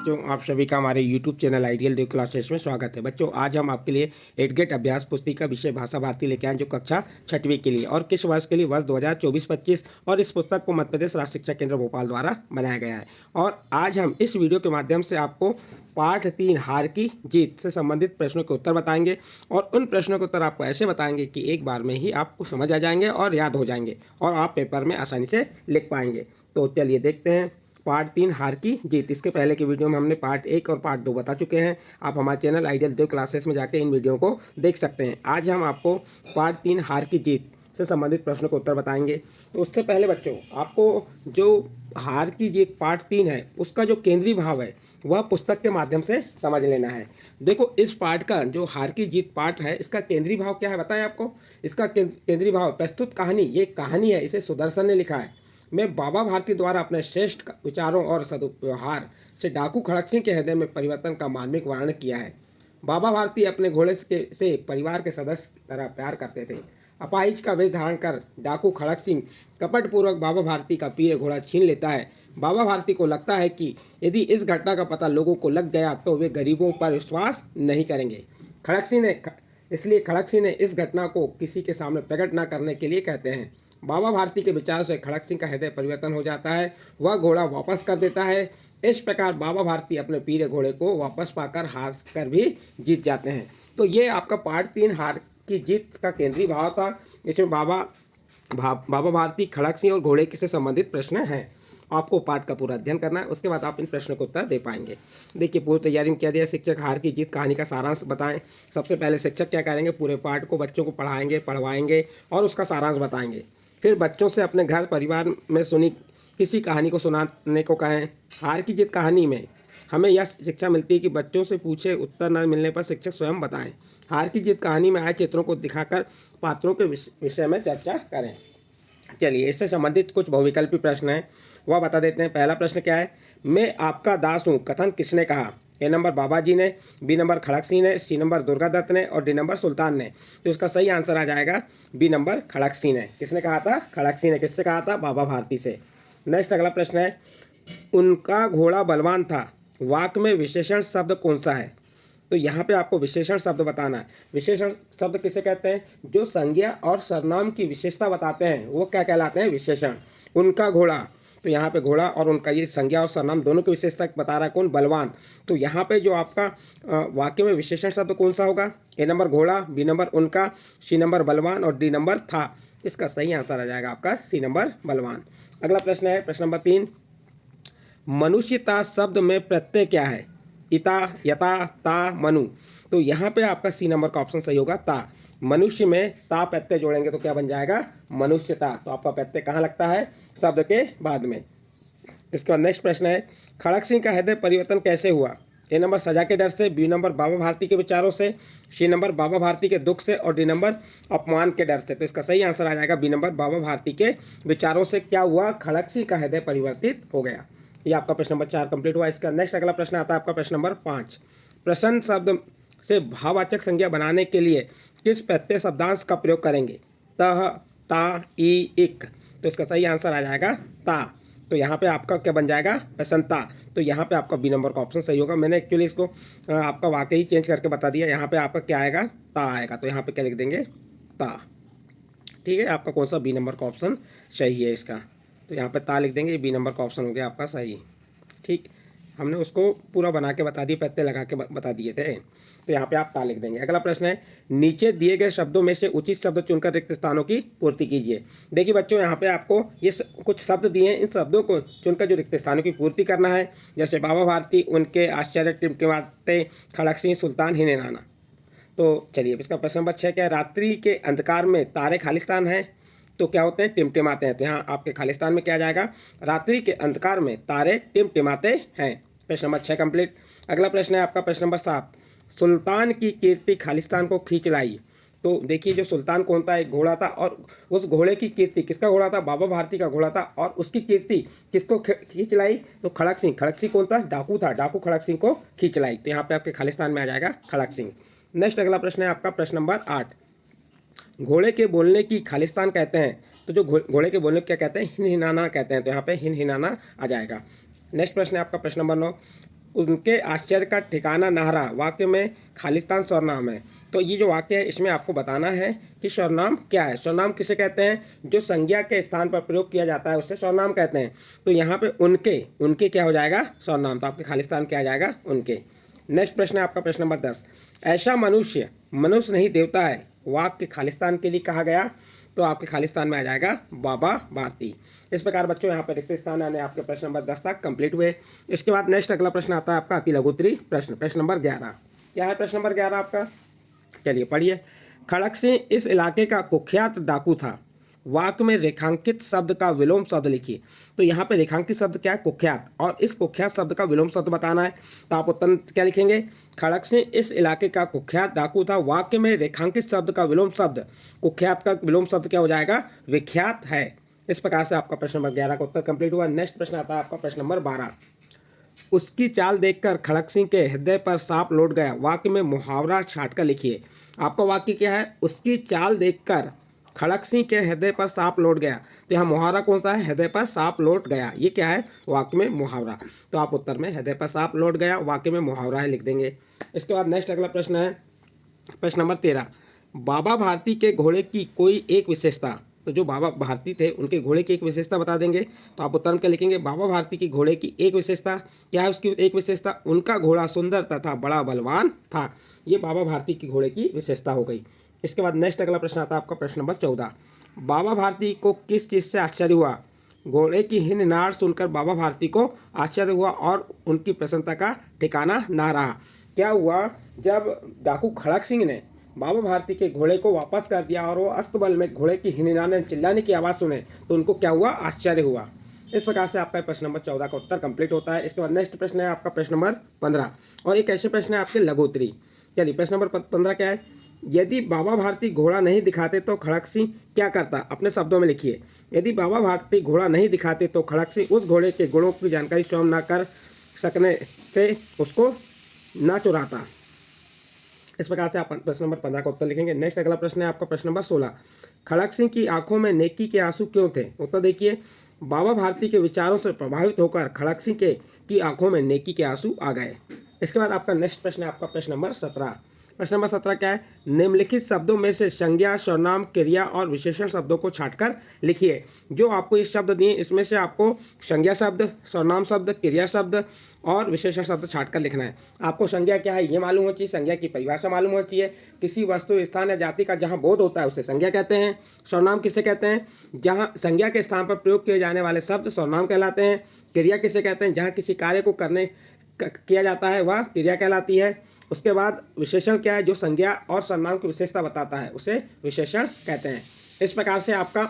बच्चों, आप सभी का हमारे YouTube चैनल आइडियल देव क्लासेस में स्वागत है। बच्चों, आज हम आपके लिए एडगेट अभ्यास पुस्तिका विषय भाषा भारती लेके आए जो कक्षा 6वीं के लिए और किस वर्ष के लिए, वर्ष 2024-25। और इस पुस्तक को मध्य प्रदेश राष्ट्रीय शिक्षा केंद्र भोपाल द्वारा बनाया गया है। और आज हम इस वीडियो के माध्यम से आपको पाठ 3 हार की जीत से संबंधित प्रश्नों के उत्तर बताएंगे। और उन प्रश्नों के उत्तर आपको ऐसे बताएंगे कि एक बार में ही आपको समझ आ जाएंगे और याद हो जाएंगे और आप पेपर में आसानी से लिख पाएंगे। तो चलिए देखते हैं पार्ट 3 हार की जीत। इसके पहले की वीडियो में हमने पार्ट 1 और पार्ट 2 बता चुके हैं। आप हमारे चैनल आइडियल देव क्लासेस में जाकर इन वीडियो को देख सकते हैं। आज हम आपको पार्ट 3 हार की जीत से संबंधित प्रश्नों को उत्तर बताएंगे। तो उससे पहले बच्चों, आपको जो हार की जीत पार्ट 3 है उसका जो केंद्रीय भाव है वह पुस्तक के माध्यम से समझ लेना है। देखो, इस पार्ट का जो हार की जीत पार्ट है इसका केंद्रीय भाव क्या है बताएं आपको। इसका केंद्रीय भाव प्रस्तुत कहानी, ये कहानी है, इसे सुदर्शन ने लिखा है। मैं बाबा भारती द्वारा अपने श्रेष्ठ विचारों और सदुपहार से डाकू खड़क सिंह के हृदय में परिवर्तन का मार्मिक वर्णन किया है। बाबा भारती अपने घोड़े से परिवार के सदस्य की तरह प्यार करते थे। अपाहिज का वेश धारण कर डाकू खड़क सिंह कपटपूर्वक बाबा भारती का प्रिय घोड़ा छीन लेता है। बाबा भारती को लगता है कि यदि इस घटना का पता लोगों को लग गया तो वे गरीबों पर विश्वास नहीं करेंगे। इसलिए खड़क सिंह ने इस घटना को किसी के सामने प्रकट न करने के लिए कहते हैं। बाबा भारती के विचार से खड़क सिंह का हृदय परिवर्तन हो जाता है। वह घोड़ा वापस कर देता है। इस प्रकार बाबा भारती अपने प्रिय घोड़े को वापस पाकर हार कर भी जीत जाते हैं। तो ये आपका पार्ट 3 हार की जीत का केंद्रीय भाव था। इसमें बाबा भारती, खड़क सिंह और घोड़े से संबंधित प्रश्न हैं। आपको पाठ का पूरा अध्ययन करना है, उसके बाद आप इन प्रश्नों को उत्तर दे पाएंगे। देखिए, पूरी तैयारी में क्या दिया, शिक्षक हार की जीत कहानी का सारांश बताएं। सबसे पहले शिक्षक क्या करेंगे, पूरे पाठ को बच्चों को पढ़वाएंगे और उसका सारांश बताएंगे। फिर बच्चों से अपने घर परिवार में सुनी किसी कहानी को सुनाने को कहें। हार की जीत कहानी में हमें यह शिक्षा मिलती है कि बच्चों से पूछे उत्तर न मिलने पर शिक्षक स्वयं बताएं। हार की जीत कहानी में आए चित्रों को दिखाकर पात्रों के विषय में चर्चा करें। चलिए, इससे संबंधित कुछ बहुविकल्पी प्रश्न हैं, वह बता देते हैं। पहला प्रश्न क्या है, मैं आपका दास हूँ कथन किसने कहा। ए नंबर बाबा जी ने, बी नंबर खड़क सिंह ने, सी नंबर दुर्गा दत्त ने और डी नंबर सुल्तान ने। तो इसका सही आंसर आ जाएगा बी नंबर खड़क सिंह ने। किसने कहा था, खड़क सिंह ने। किससे कहा था, बाबा भारती से। नेक्स्ट अगला प्रश्न है, उनका घोड़ा बलवान था, वाक्य में विशेषण शब्द कौन सा है। तो यहाँ पे आपको विशेषण शब्द बताना है। विशेषण शब्द किसे कहते हैं, जो संज्ञा और सर्वनाम की विशेषता बताते हैं वो क्या कहलाते हैं, विशेषण। उनका घोड़ा, तो यहाँ पे घोड़ा और उनका ये संज्ञा और सर्वनाम दोनों की विशेषता बता रहा है कौन, बलवान। तो यहाँ पे जो आपका वाक्य में विशेषण शब्द कौन सा होगा, ए नंबर घोड़ा, बी नंबर उनका, सी नंबर बलवान और डी नंबर था। इसका सही आंसर आ जाएगा आपका सी नंबर बलवान। अगला प्रश्न है प्रश्न नंबर 3, मनुष्यता शब्द में प्रत्यय क्या है, इता, यता, ता, मनु। तो यहाँ पे आपका सी नंबर का ऑप्शन सही होगा, ता। मनुष्य में ता प्रत्यय जोड़ेंगे तो क्या बन जाएगा, मनुष्यता। तो आपका प्रत्यय कहाँ लगता है, शब्द के बाद में। इसके बाद नेक्स्ट प्रश्न है, खड़क सिंह का हृदय परिवर्तन कैसे हुआ। ए नंबर सजा के डर से, बी नंबर बाबा भारती के विचारों से, सी नंबर बाबा भारती के दुख से और डी नंबर अपमान के डर से। तो इसका सही आंसर आ जाएगा बी नंबर बाबा भारती के विचारों से क्या हुआ, खड़क सिंह का हृदय परिवर्तित हो गया। ये आपका प्रश्न नंबर 4 कंप्लीट हुआ। इसका नेक्स्ट अगला प्रश्न आता है आपका प्रश्न नंबर 5, प्रश्न शब्द से भाववाचक संज्ञा बनाने के लिए किस प्रत्यय शब्दांश का प्रयोग करेंगे, तह, ता, ई, इक। तो इसका सही आंसर आ जाएगा ता। तो यहाँ पे आपका क्या बन जाएगा, प्रसन्नता। तो यहाँ पे आपका बी नंबर का ऑप्शन सही होगा। मैंने एक्चुअली इसको आपका वाकई चेंज करके बता दिया। यहाँ पे आपका क्या आएगा, ता आएगा। तो यहाँ पे क्या लिख देंगे, ता। ठीक है, आपका कौन सा बी नंबर का ऑप्शन सही है इसका। तो यहाँ पे ता लिख देंगे, बी नंबर का ऑप्शन हो गया आपका सही। ठीक, हमने उसको पूरा बना के बता दिए, प्रत्यय लगा के बता दिए थे। तो यहाँ पे आप ता लिख देंगे। अगला प्रश्न है, नीचे दिए गए शब्दों में से उचित शब्द चुनकर रिक्त स्थानों की पूर्ति कीजिए। देखिए बच्चों, यहाँ पे आपको ये कुछ शब्द दिए हैं, इन शब्दों को चुनकर जो रिक्त स्थानों की पूर्ति करना है। जैसे बाबा भारती, उनके, आश्चर्य, टिमटिमाते, खड़क सिंह, सुल्तान, हिने नाना। तो चलिए, इसका प्रश्न नंबर 6 क्या है, रात्रि के अंधकार में तारे खालिस्तान हैं तो क्या होते हैं, टिमटिमाते हैं। तो यहाँ आपके खालिस्तान में क्या आ जाएगा, रात्रि के अंधकार में तारे टिमटिमाते हैं। प्रश्न नंबर 6 कंप्लीट। अगला प्रश्न है आपका प्रश्न नंबर 7, सुल्तान की कीर्ति खालिस्तान को खींच लाई। तो देखिए, जो सुल्तान कौन था, एक घोड़ा था और उस घोड़े की कीर्ति, किसका घोड़ा था, बाबा भारती का घोड़ा था। और उसकी कीर्ति किसको खींच लाई, तो खड़क सिंह। खड़क सिंह कौन था, डाकू था, डाकू खड़क सिंह को खींच लाई। तो यहाँ पे आपके खालिस्तान में आ जाएगा खड़क सिंह। नेक्स्ट अगला प्रश्न है आपका प्रश्न नंबर 8, घोड़े के बोलने की खालिस्तान कहते हैं। तो जो घोड़े के बोलने को क्या कहते हैं, हिन हिनाना कहते हैं। तो यहाँ पे हिन हिनाना आ जाएगा। नेक्स्ट प्रश्न है आपका प्रश्न नंबर 9, उनके आश्चर्य का ठिकाना ना रहा, वाक्य में खालिस्तान सर्वनाम है। तो ये जो वाक्य है इसमें आपको बताना है कि सर्वनाम क्या है। सर्वनाम किसे कहते हैं? जो संज्ञा के स्थान पर प्रयोग किया जाता है उससे सर्वनाम कहते हैं। तो यहाँ पे उनके क्या हो जाएगा? सर्वनाम। तो आपके खालिस्तान क्या आ जाएगा? उनके। नेक्स्ट प्रश्न है आपका प्रश्न नंबर 10। ऐसा मनुष्य नहीं देवता है, वाक्य खालिस्तान के लिए कहा गया। तो आपके खालिस्तान में आ जाएगा बाबा भारती। इस प्रकार बच्चों यहाँ पर रिक्त स्थान आने आपके प्रश्न नंबर 10 तक कंप्लीट हुए। इसके बाद नेक्स्ट अगला प्रश्न आता है आपका अति लघुत्तरी प्रश्न, प्रश्न नंबर 11। क्या है प्रश्न नंबर 11 आपका? चलिए पढ़िए। खड़क सिंह इस इलाके का कुख्यात डाकू था, वाक्य में रेखांकित शब्द का विलोम शब्द लिखिए। तो यहाँ पे रेखांकित शब्द क्या है? कुख्यात। और इस कुख्यात शब्द का विलोम शब्द बताना है। तो आप उत्तर क्या लिखेंगे? खड़क सिंह इस इलाके का कुख्यात डाकू था, वाक्य में रेखांकित शब्द का विलोम शब्द, कुख्यात का विलोम शब्द क्या हो जाएगा? विख्यात है। इस प्रकार से आपका प्रश्न नंबर 11 का उत्तर कंप्लीट हुआ। नेक्स्ट प्रश्न आता है आपका प्रश्न नंबर 12। उसकी चाल देखकर खड़क सिंह के हृदय पर सांप लौट गया, वाक्य में मुहावरा छांटकर लिखिए। आपका वाक्य क्या है? उसकी चाल देखकर खड़क सिंह के हृदय पर सांप लौट गया। तो यहाँ मुहावरा कौन सा है? हृदय पर सांप लौट गया। ये क्या है? वाक्य में मुहावरा। तो आप उत्तर में हृदय पर सांप लौट गया, वाक्य में मुहावरा है लिख देंगे। इसके बाद नेक्स्ट अगला प्रश्न है प्रश्न नंबर 13। बाबा भारती के घोड़े की कोई एक विशेषता। तो जो बाबा भारती थे उनके घोड़े की एक विशेषता बता देंगे। तो आप उत्तर में क्या लिखेंगे? बाबा भारती की घोड़े की एक विशेषता। क्या है उसकी एक विशेषता? उनका घोड़ा सुंदर तथा बड़ा बलवान था। ये बाबा भारती की घोड़े की विशेषता हो गई। इसके बाद नेक्स्ट अगला प्रश्न आता है आपका प्रश्न नंबर 14। बाबा भारती को किस चीज़ से आश्चर्य हुआ? घोड़े की हिन नाड़ सुनकर बाबा भारती को आश्चर्य हुआ और उनकी प्रसन्नता का ठिकाना ना रहा। क्या हुआ? जब डाकू खड़क सिंह ने बाबा भारती के घोड़े को वापस कर दिया और वो अस्तबल में घोड़े की हिननाने चिल्लाने की आवाज़ सुने तो उनको क्या हुआ? आश्चर्य हुआ। इस प्रकार से आपका प्रश्न नंबर 14 का उत्तर कंप्लीट होता है। इसके बाद नेक्स्ट प्रश्न है आपका प्रश्न नंबर 15 और एक ऐसे प्रश्न है आपके लघुत्तरी। चलिए प्रश्न नंबर 15 क्या है? यदि बाबा भारती घोड़ा नहीं दिखाते तो खड़क सिंह क्या करता? अपने शब्दों में लिखिए। यदि बाबा भारती घोड़ा नहीं दिखाते तो खड़क सिंह उस घोड़े के गुणों की जानकारी स्वयं न कर सकने से उसको न चुराता। इस प्रकार से आप प्रश्न नंबर 15 का उत्तर लिखेंगे। नेक्स्ट अगला प्रश्न है आपका प्रश्न नंबर 16। खड़क सिंह की आंखों में नेकी के आंसू क्यों थे? उत्तर देखिए। बाबा भारती के विचारों से प्रभावित होकर खड़क सिंह की आंखों में नेकी के आंसू आ गए। इसके बाद आपका नेक्स्ट प्रश्न है आपका प्रश्न नंबर 17। प्रश्न नंबर 17 क्या है? निम्नलिखित शब्दों में से संज्ञा, सर्वनाम, क्रिया और विशेषण शब्दों को छांटकर लिखिए। जो आपको ये शब्द दिए इसमें से आपको संज्ञा शब्द, सर्वनाम शब्द, क्रिया शब्द और विशेषण शब्द छांटकर लिखना है। आपको संज्ञा क्या है ये मालूम होनी चाहिए, संज्ञा की परिभाषा मालूम होनी चाहिए। किसी वस्तु, स्थान या जाति का जहाँ बोध होता है उसे संज्ञा कहते हैं। सर्वनाम किसे कहते हैं? जहाँ संज्ञा के स्थान पर प्रयोग किए जाने वाले शब्द सर्वनाम कहलाते हैं। क्रिया किसे कहते हैं? जहाँ किसी कार्य को किया जाता है वह क्रिया कहलाती है। उसके बाद विशेषण क्या है? जो संज्ञा और सर्वनाम की विशेषता बताता है उसे विशेषण कहते हैं। इस प्रकार से आपका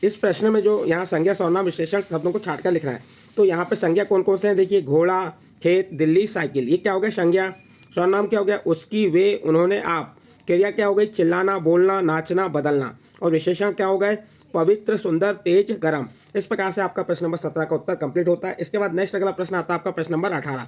इस प्रश्न में जो यहाँ संज्ञा, सर्वनाम, विशेषण शब्दों को छांटकर लिखना है। तो यहाँ पे संज्ञा कौन कौन से हैं? देखिए, घोड़ा, खेत, दिल्ली, साइकिल, ये क्या हो गया? संज्ञा। सर्वनाम क्या हो गया? उसकी, वे, उन्होंने, आप। क्रिया क्या हो गई? चिल्लाना, बोलना, नाचना, बदलना। और विशेषण क्या हो गए? पवित्र, सुंदर, तेज, गरम। इस प्रकार से आपका प्रश्न नंबर 17 का उत्तर कंप्लीट होता है। इसके बाद नेक्स्ट अगला प्रश्न आता है आपका प्रश्न नंबर 18।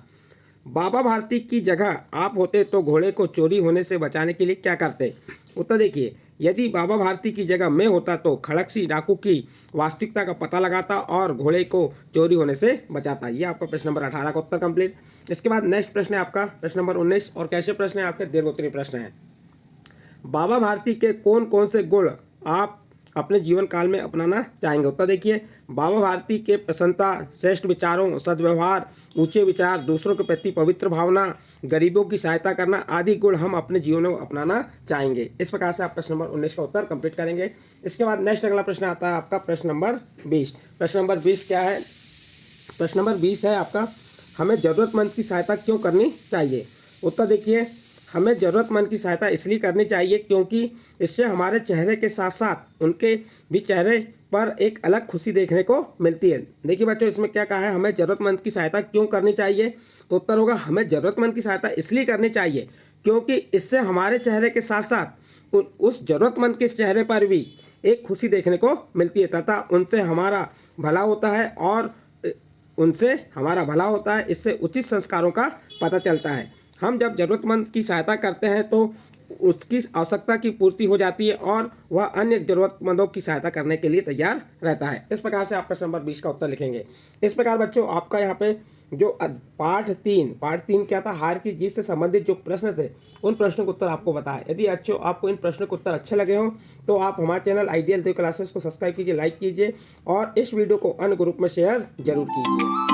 बाबा भारती की जगह आप होते तो घोड़े को चोरी होने से बचाने के लिए क्या करते? उत्तर देखिए। यदि बाबा भारती की जगह मैं होता तो खड़क सिंह डाकू की वास्तविकता का पता लगाता और घोड़े को चोरी होने से बचाता। ये आपका प्रश्न नंबर 18 का उत्तर कंप्लीट। इसके बाद नेक्स्ट प्रश्न है आपका प्रश्न नंबर 19 और कैसे प्रश्न है आपके? दीर्घोत्तरी प्रश्न है। बाबा भारती के कौन कौन से गुण आप अपने जीवन काल में अपनाना चाहेंगे? उत्तर देखिए। बाबा भारती के प्रसन्नता, श्रेष्ठ विचारों, सद्व्यवहार, ऊंचे विचार, दूसरों के प्रति पवित्र भावना, गरीबों की सहायता करना आदि गुण हम अपने जीवन में अपनाना चाहेंगे। इस प्रकार से आप प्रश्न नंबर 19 का उत्तर कंप्लीट करेंगे। इसके बाद नेक्स्ट अगला प्रश्न आता है आपका प्रश्न नंबर 20। प्रश्न नंबर 20 क्या है? प्रश्न नंबर 20 है आपका, हमें ज़रूरतमंद की सहायता क्यों करनी चाहिए? उत्तर देखिए। हमें ज़रूरतमंद की सहायता इसलिए करनी चाहिए क्योंकि इससे हमारे चेहरे के साथ साथ उनके भी चेहरे पर एक अलग खुशी देखने को मिलती है। देखिए बच्चों, इसमें क्या कहा है? हमें ज़रूरतमंद की सहायता क्यों करनी चाहिए? तो उत्तर होगा हमें ज़रूरतमंद की सहायता इसलिए करनी चाहिए क्योंकि इससे हमारे चेहरे के साथ साथ उस ज़रूरतमंद के चेहरे पर भी एक खुशी देखने को मिलती है तथा उनसे हमारा भला होता है और इससे उचित संस्कारों का पता चलता है। हम जब ज़रूरतमंद की सहायता करते हैं तो उसकी आवश्यकता की पूर्ति हो जाती है और वह अन्य जरूरतमंदों की सहायता करने के लिए तैयार रहता है। इस प्रकार से आप प्रश्न नंबर 20 का उत्तर लिखेंगे। इस प्रकार बच्चों आपका यहाँ पे जो पाठ 3 क्या था, हार की जीत से संबंधित जो प्रश्न थे उन प्रश्नों के उत्तर आपको बताया। यदि अच्छो आपको इन प्रश्नों के उत्तर अच्छे लगे हों तो आप हमारे चैनल आइडियल देव क्लासेस को सब्सक्राइब कीजिए, लाइक कीजिए और इस वीडियो को अन्य ग्रुप में शेयर जरूर कीजिए।